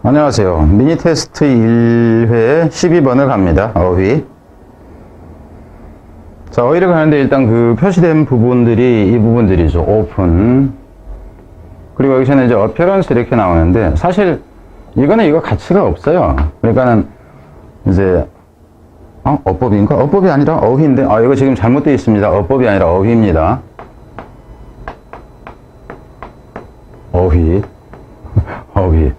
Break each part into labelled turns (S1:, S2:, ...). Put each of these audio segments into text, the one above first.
S1: 안녕하세요. 미니 테스트 1회 12번을 갑니다. 어휘. 자, 어휘를 가는데 일단 그 표시된 부분들이 이 부분들이죠. 오픈. 그리고 여기서는 이제 어피어런스 이렇게 나오는데 사실 이거는 이거 가치가 없어요. 그러니까는 이제 어법인가? 어법이 아니라 어휘인데 이거 지금 잘못되어 있습니다. 어법이 아니라 어휘입니다. 어휘. 어휘.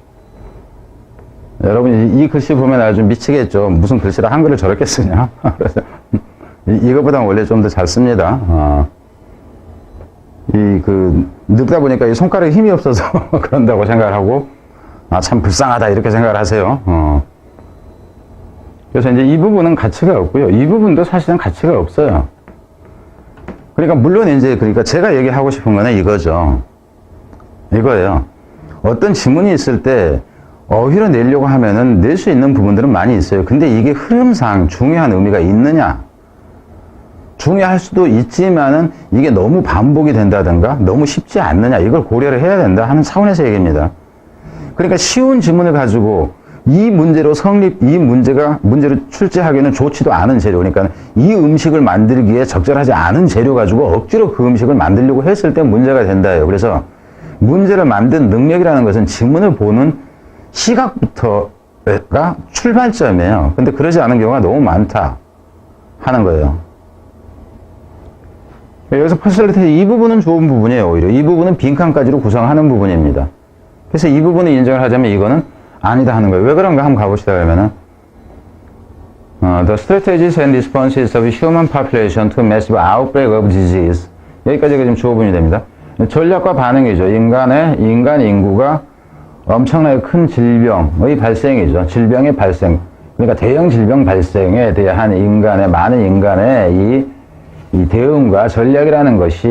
S1: 여러분 이 글씨 보면 아주 미치겠죠. 무슨 글씨라 한글을 저렇게 쓰냐. 그래서 이거보다 원래 좀 더 잘 씁니다. 늙다 보니까 이 손가락에 힘이 없어서 그런다고 생각을 하고 참 불쌍하다 이렇게 생각을 하세요. 그래서 이제 이 부분은 가치가 없고요. 이 부분도 사실은 가치가 없어요. 그러니까 물론 이제 제가 얘기하고 싶은 거는 이거죠. 이거예요. 어떤 지문이 있을 때 어휘로 내려고 하면은 낼 수 있는 부분들은 많이 있어요. 근데 이게 흐름상 중요한 의미가 있느냐? 중요할 수도 있지만은 이게 너무 반복이 된다든가 너무 쉽지 않느냐? 이걸 고려를 해야 된다 하는 차원에서 얘기입니다. 그러니까 쉬운 지문을 가지고 이 문제로 문제를 출제하기에는 좋지도 않은 재료. 그러니까 이 음식을 만들기에 적절하지 않은 재료 가지고 억지로 그 음식을 만들려고 했을 때 문제가 된다예요. 그래서 문제를 만든 능력이라는 것은 지문을 보는 시각부터가 출발점이에요. 근데 그러지 않은 경우가 너무 많다 하는 거예요. 여기서 퍼실리티 이 부분은 좋은 부분이에요. 오히려 이 부분은 빈칸까지로 구성하는 부분입니다. 그래서 이 부분을 인정을 하자면 이거는 아니다 하는 거예요. 왜 그런가 한번 가봅시다. 그러면은 The strategies and responses of human population to massive outbreak of disease. 여기까지가 지금 주어문이 됩니다. 전략과 반응이죠. 인간 인구가 엄청나게 큰 질병의 발생이죠. 질병의 발생. 그러니까 대형 질병 발생에 대한 많은 인간의 이 대응과 전략이라는 것이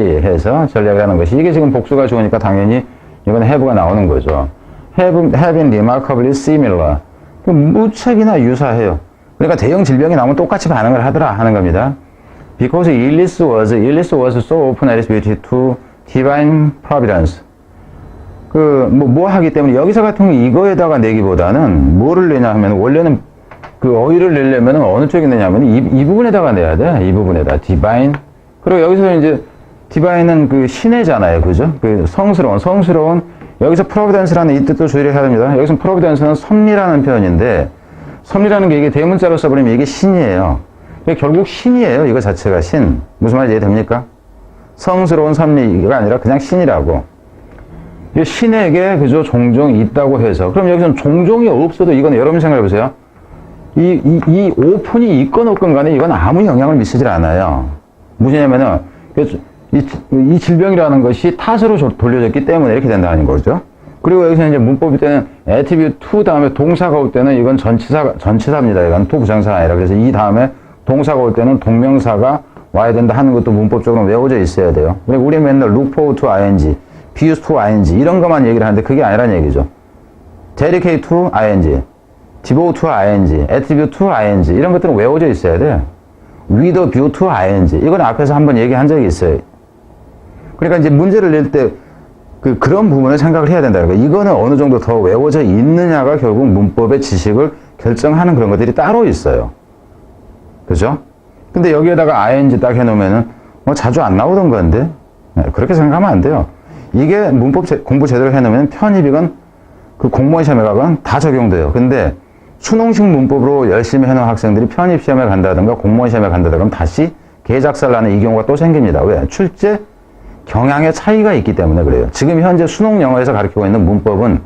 S1: 이게 지금 복수가 좋으니까 당연히 이건 have가 나오는 거죠. have been remarkably similar. 무척이나 유사해요. 그러니까 대형 질병이 나오면 똑같이 반응을 하더라 하는 겁니다. Because Illis was so open at his beauty to divine providence. 뭐 하기 때문에 여기서 같은 경우 이거에다가 내기보다는 뭐를 내냐 하면 원래는 그 어휘를 내려면 어느 쪽에 내냐면 이 부분에다가 내야 돼. 이 부분에다. divine. 그리고 여기서 이제 divine은 그 신혜잖아요. 그죠? 그 성스러운. 여기서 providence라는 이 뜻도 주의를 해야 됩니다. 여기서 providence는 섭리라는 표현인데 섭리라는 게 이게 대문자로 써버리면 이게 신이에요. 결국 신이에요. 이거 자체가 신. 무슨 말인지 이해됩니까? 성스러운 섭리가 아니라 그냥 신이라고. 신에게 그저 종종 있다고 해서 그럼 여기서는 종종이 없어도 이건 여러분 생각해 보세요. 이 오픈이 있건 없건 간에 이건 아무 영향을 미치질 않아요. 무엇이냐면은 이 질병이라는 것이 탓으로 돌려졌기 때문에 이렇게 된다는 거죠. 그리고 여기서 이제 문법일 때는 attribute to 다음에 동사가 올 때는 이건 전치사입니다. 이건 to 부정사가 아니라. 그래서 이 다음에 동사가 올 때는 동명사가 와야 된다 하는 것도 문법적으로 외워져 있어야 돼요. 그리고 우리 맨날 look forward to ing, be used to ing 이런 것만 얘기를 하는데 그게 아니란 얘기죠. dedicate to ing, devote to ing, attribute to ing 이런 것들은 외워져 있어야 돼. with a view to ing 이건 앞에서 한번 얘기한 적이 있어요. 그러니까 이제 문제를 낼 때 그런 부분을 생각을 해야 된다. 그러니까 이거는 어느 정도 더 외워져 있느냐가 결국 문법의 지식을 결정하는 그런 것들이 따로 있어요. 그죠? 근데 여기에다가 ing 딱 해놓으면은 자주 안 나오던 건데 그렇게 생각하면 안 돼요. 이게 문법 공부 제대로 해놓으면 편입이건 그 공무원 시험에 가건 다 적용돼요. 근데 수능식 문법으로 열심히 해놓은 학생들이 편입 시험에 간다든가 공무원 시험에 간다든가 그럼 다시 개작살 나는 이 경우가 또 생깁니다. 왜? 출제 경향의 차이가 있기 때문에 그래요. 지금 현재 수능 영어에서 가르치고 있는 문법은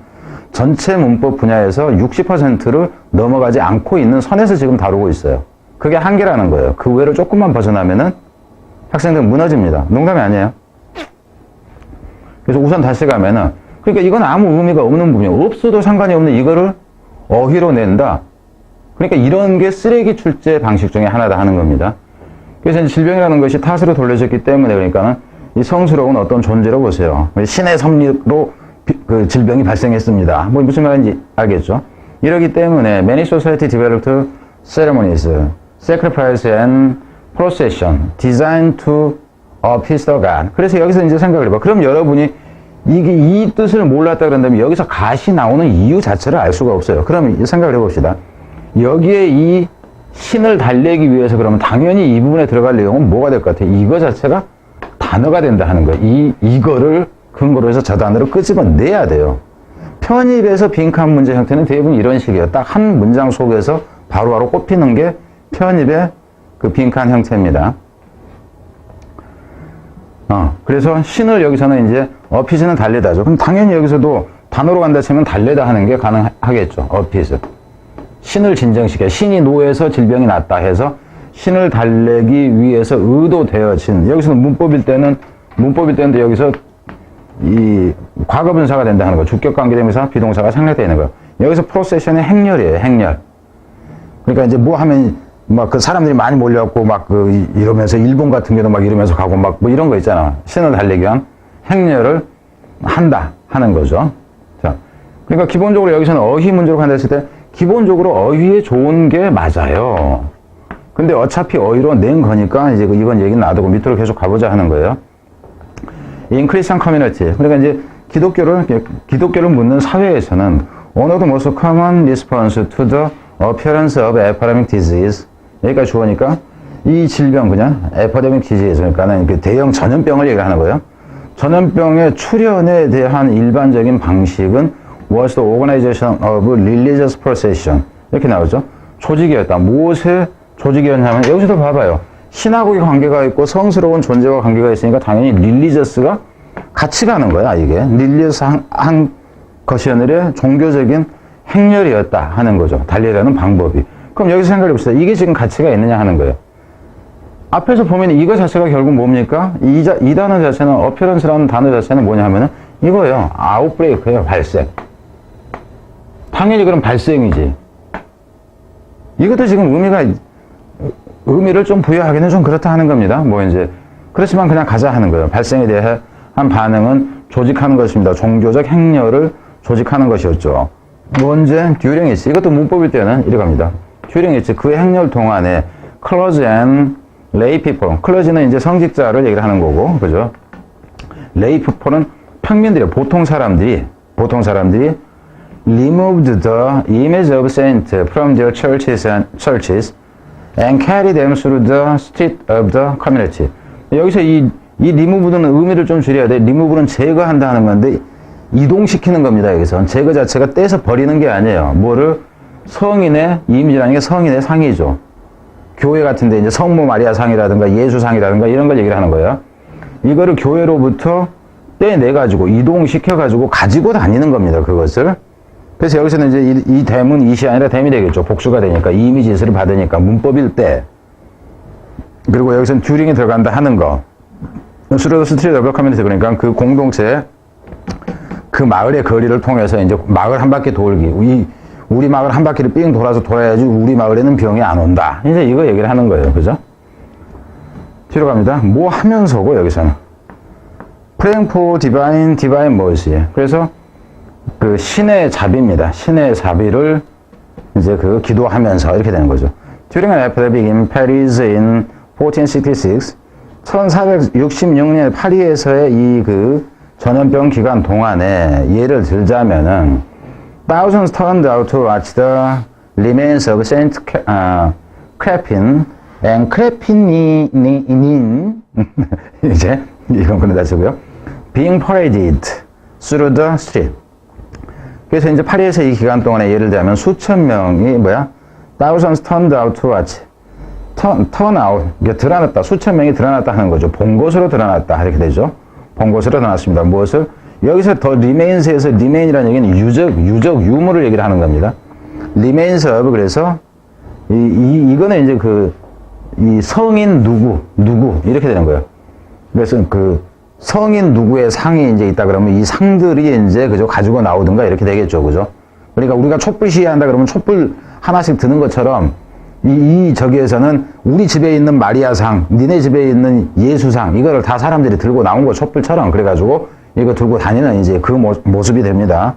S1: 전체 문법 분야에서 60%를 넘어가지 않고 있는 선에서 지금 다루고 있어요. 그게 한계라는 거예요. 그 외로 조금만 벗어나면은 학생들 무너집니다. 농담이 아니에요. 그래서 우선 다시 가면은 그러니까 이건 아무 의미가 없는 부분이에요. 없어도 상관이 없는 이거를 어휘로 낸다. 그러니까 이런 게 쓰레기 출제 방식 중에 하나다 하는 겁니다. 그래서 질병이라는 것이 탓으로 돌려졌기 때문에 그러니까는 이 성스러운 어떤 존재로 보세요. 신의 섭리로 그 질병이 발생했습니다. 뭐 무슨 말인지 알겠죠? 이러기 때문에 many society developed ceremonies, sacrifice and procession designed to appease the God. 그래서 여기서 이제 생각을 해봐. 그럼 여러분이 이게 이 뜻을 몰랐다 그런다면 여기서 갓이 나오는 이유 자체를 알 수가 없어요. 그럼 생각을 해봅시다. 여기에 이 신을 달래기 위해서 그러면 당연히 이 부분에 들어갈 내용은 뭐가 될 것 같아요? 이거 자체가 단어가 된다 하는 거예요. 이거를 근거로 해서 저 단어를 끄집어내야 돼요. 편입에서 빈칸 문제 형태는 대부분 이런 식이에요. 딱 한 문장 속에서 바로바로 꼽히는 게 편입의 그 빈칸 형태입니다. 그래서 신을 여기서는 이제 어핏은 달래다죠. 그럼 당연히 여기서도 단어로 간다 치면 달래다 하는 게 가능하겠죠. 어핏은. 신을 진정시켜. 신이 노해서 질병이 낫다 해서 신을 달래기 위해서 의도되어진. 여기서는 문법일 때는 여기서 이 과거분사가 된다 하는 거. 주격관계대명사 비동사가 생략되어 있는 거. 여기서 프로세션의 행렬이에요. 행렬. 그러니까 이제 뭐 하면 막 그 사람들이 많이 몰려갖고 막 그 이러면서 일본 같은 경우도 막 이러면서 가고 막 뭐 이런 거 있잖아. 신을 달래기 위한 행렬을 한다 하는 거죠. 자, 그러니까 기본적으로 여기서는 어휘 문제로 간다 했을 때 기본적으로 어휘에 좋은 게 맞아요. 근데 어차피 어휘로 낸 거니까 이제 이건 얘기 놔두고 밑으로 계속 가보자 하는 거예요. In Christian community. 그러니까 이제 기독교를 묻는 사회에서는 one of the most common response to the appearance of epidemic disease. 여기까지 주어니까 이 질병 그냥 epidemic disease 그러니까는 그 대형 전염병을 얘기하는 거예요. 전염병의 출현에 대한 일반적인 방식은 was the organization of religious procession. 이렇게 나오죠. 조직이었다. 무엇의 조직이었냐면 여기서도 봐봐요. 신하고의 관계가 있고 성스러운 존재와 관계가 있으니까 당연히 religious가 같이 가는 거야. 이게 religious 한 것이었느라 종교적인 행렬이었다 하는 거죠. 달리려는 방법이. 그럼 여기서 생각해 봅시다. 이게 지금 가치가 있느냐 하는 거예요. 앞에서 보면 이거 자체가 결국 뭡니까? 이 단어 자체는 appearance라는 단어 자체는 뭐냐 하면은 이거예요. outbreak예요. 발생. 당연히 그럼 발생이지. 이것도 지금 의미를 좀 부여하기는 좀 그렇다 하는 겁니다. 뭐 이제 그렇지만 그냥 가자 하는 거예요. 발생에 대한 반응은 조직하는 것입니다. 종교적 행렬을 조직하는 것이었죠. 언제? during it. 이것도 문법일 때는 이렇게 합니다. during it. 그 행렬 동안에 clergy and lay people. clergy는 이제 성직자를 얘기를 하는 거고, 그죠? lay people은 평민들이에요. 보통 사람들이 removed the image of saint from their churches and carried them through the street of the community. 여기서 이 remove는 의미를 좀 줄여야 돼. remove는 제거한다는 건데 이동시키는 겁니다. 여기서 제거 자체가 떼서 버리는 게 아니에요. 뭐를 성인의 이미지라는 게 성인의 상이죠. 교회 같은데 이제 성모 마리아 상이라든가 예수상이라든가 이런 걸 얘기를 하는 거예요. 이거를 교회로부터 떼내가지고 이동시켜가지고 가지고 다니는 겁니다. 그것을. 그래서 여기서는 이제 이 댐은 이시 아니라 댐이 되겠죠. 복수가 되니까 이미지를 받으니까 문법일 때. 그리고 여기서는 듀링이 들어간다 하는 거. 수로도 스트리트 오브 커뮤니티 그러니까 그 공동체 그 마을의 거리를 통해서 이제 마을 한 바퀴 돌기. 우리 마을 한 바퀴를 삥 돌아서 돌아야지 우리 마을에는 병이 안 온다. 이제 이거 얘기를 하는 거예요. 그죠? 뒤로 갑니다. 뭐 하면서고 여기서는. Praying for divine mercy. 그래서 그 신의 자비입니다. 신의 자비를 이제 그 기도하면서 이렇게 되는 거죠. During an epidemic in Paris in 1466, 1466년 파리에서의 이 그 전염병 기간 동안에 예를 들자면은 thousands turned out to watch the remains of Saint Crepin and Crepinin 이제 이건 끝내다시고요. being paraded through the street. 그래서 이제 파리에서 이 기간 동안에 예를 들자면 수천 명이 thousands turned out to watch. turn out, 드러났다. 수천 명이 드러났다 하는 거죠. 본 것으로 드러났다. 이렇게 되죠. 본 것으로 드러났습니다. 무엇을? 여기서 더 remains에서 remain이라는 얘기는 유적, 유물을 얘기를 하는 겁니다. remains of, 그래서, 이거는 이제 이 성인 누구, 이렇게 되는 거예요. 그래서 그 성인 누구의 상이 이제 있다 그러면 이 상들이 이제 그죠 가지고 나오든가 이렇게 되겠죠. 그죠? 그러니까 우리가 촛불 시위한다 그러면 촛불 하나씩 드는 것처럼 저기에서는 우리 집에 있는 마리아상, 니네 집에 있는 예수상, 이거를 다 사람들이 들고 나온 거 촛불처럼 그래가지고 이거 들고 다니는 이제 그 모습이 됩니다.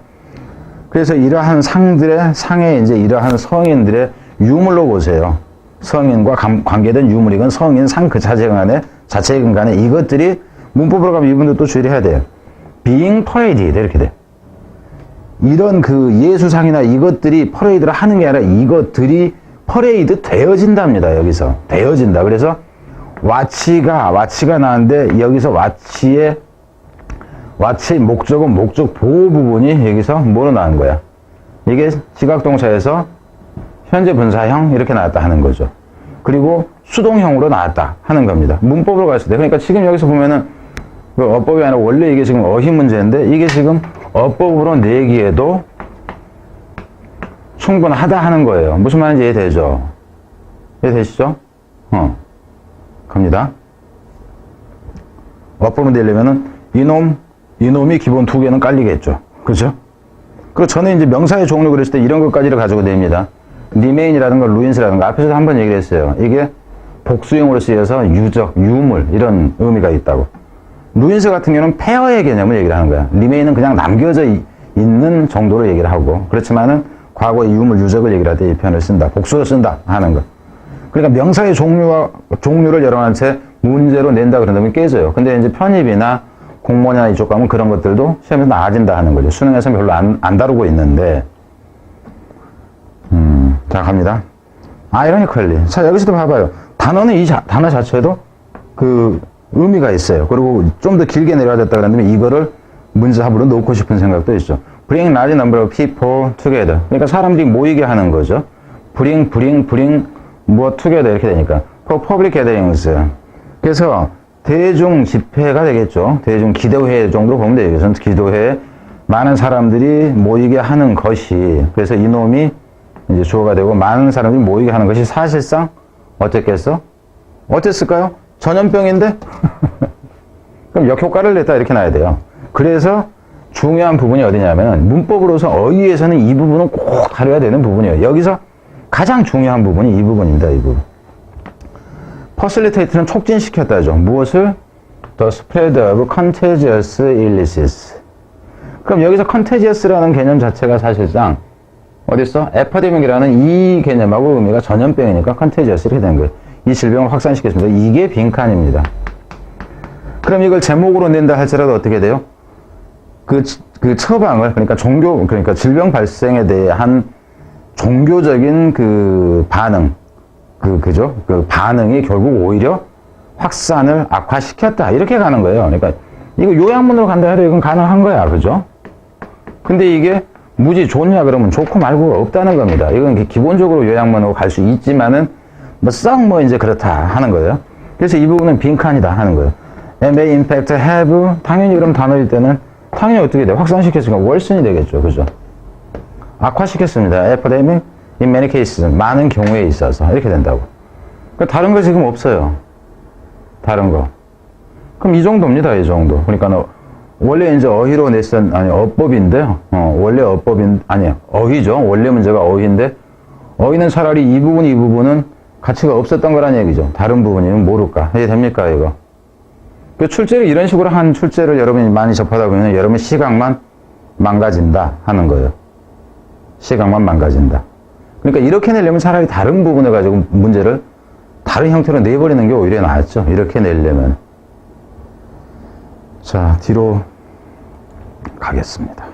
S1: 그래서 이러한 상에 이제 이러한 성인들의 유물로 보세요. 성인과 관계된 유물이건 성인 상 그 자체 근간에 이것들이 문법으로 가면 이분들 또 주의를 해야 돼요. being paraded 이렇게 돼. 이런 그 예수상이나 이것들이 퍼레이드를 하는 게 아니라 이것들이 퍼레이드 되어진답니다. 여기서 되어진다. 그래서 와치가 나왔는데 여기서 와치의 목적은 목적 보호 부분이 여기서 뭐로 나온 거야? 이게 지각동사에서 현재 분사형 이렇게 나왔다 하는 거죠. 그리고 수동형으로 나왔다 하는 겁니다. 문법으로 갔을 때. 그러니까 지금 여기서 보면은 어법이 아니라 원래 이게 지금 어휘 문제인데 이게 지금 어법으로 내기에도 충분하다 하는 거예요. 무슨 말인지 이해되죠? 이해되시죠? 갑니다. 어법으로 내려면은 이놈이 기본 두 개는 깔리겠죠. 그죠? 그리고 저는 이제 명사의 종류 그랬을 때 이런 것까지를 가지고 냅니다. remain이라든가 ruins라든가 앞에서도 한번 얘기를 했어요. 이게 복수형으로 쓰여서 유적, 유물 이런 의미가 있다고. ruins 같은 경우는 폐허의 개념을 얘기를 하는 거야. remain은 그냥 남겨져 있는 정도로 얘기를 하고 그렇지만은 과거의 유물, 유적을 얘기를 할 때 이 표현을 쓴다. 복수로 쓴다 하는 거. 그러니까 명사의 종류를 여러분한테 문제로 낸다 그런다면 깨져요. 근데 이제 편입이나 공모나 이쪽 가면 그런 것들도 시험에서 나아진다 하는 거죠. 수능에서는 별로 안 다루고 있는데. 자, 갑니다. ironically. 자, 여기서도 봐봐요. 단어는 단어 자체도 그 의미가 있어요. 그리고 좀 더 길게 내려야 됐다 그러면 이거를 문제합으로 놓고 싶은 생각도 있죠. bring large number of people together. 그러니까 사람들이 모이게 하는 거죠. bring 뭐 together 이렇게 되니까. for public gatherings. 그래서 대중 집회가 되겠죠. 대중 기도회 정도로 보면 돼요. 그래서 기도회에 많은 사람들이 모이게 하는 것이, 그래서 이놈이 이제 주어가 되고 많은 사람들이 모이게 하는 것이 사실상 어땠겠어? 어땠을까요? 전염병인데? 그럼 역효과를 냈다 이렇게 놔야 돼요. 그래서 중요한 부분이 어디냐면 문법으로서 어휘에서는 이 부분은 꼭 다뤄야 되는 부분이에요. 여기서 가장 중요한 부분이 이 부분입니다. 이 부분. facilitate는 촉진시켰다죠. 무엇을? The spread of contagious illnesses. 그럼 여기서 contagious라는 개념 자체가 사실상 어딨어? epidemic이라는 이 개념하고 의미가 전염병이니까 contagious 이렇게 된 거예요. 이 질병을 확산시켰습니다. 이게 빈칸입니다. 그럼 이걸 제목으로 낸다 할지라도 어떻게 돼요? 그 처방을, 그러니까 질병 발생에 대한 종교적인 그 반응, 그죠? 그 반응이 결국 오히려 확산을 악화시켰다. 이렇게 가는 거예요. 그러니까 이거 요약문으로 간다 해도 이건 가능한 거야. 그죠? 근데 이게 무지 좋냐 그러면 좋고 말고가 없다는 겁니다. 이건 기본적으로 요약문으로 갈 수 있지만은 뭐 이제 그렇다 하는 거예요. 그래서 이 부분은 빈칸이다 하는 거예요. And may in fact have, 당연히 그럼 단어일 때는 당연히 어떻게 돼? 확산시켰으니까 worsen이 되겠죠. 그죠? 악화시켰습니다. epidemic in many cases. 많은 경우에 있어서. 이렇게 된다고. 그러니까 다른 거 지금 없어요. 다른 거. 그럼 이 정도입니다. 이 정도. 그러니까 원래 이제 어휘로 어법인데요. 원래 어휘죠. 원래 문제가 어휘인데, 어휘는 차라리 이 부분은 가치가 없었던 거란 얘기죠. 다른 부분이면 모를까. 이해 됩니까, 이거? 그 출제를 이런 식으로 한 출제를 여러분이 많이 접하다 보면 여러분 시각만 망가진다 하는 거예요. 시각만 망가진다. 그러니까 이렇게 내려면 차라리 다른 부분을 가지고 문제를 다른 형태로 내버리는 게 오히려 낫죠. 이렇게 내려면. 자, 뒤로 가겠습니다.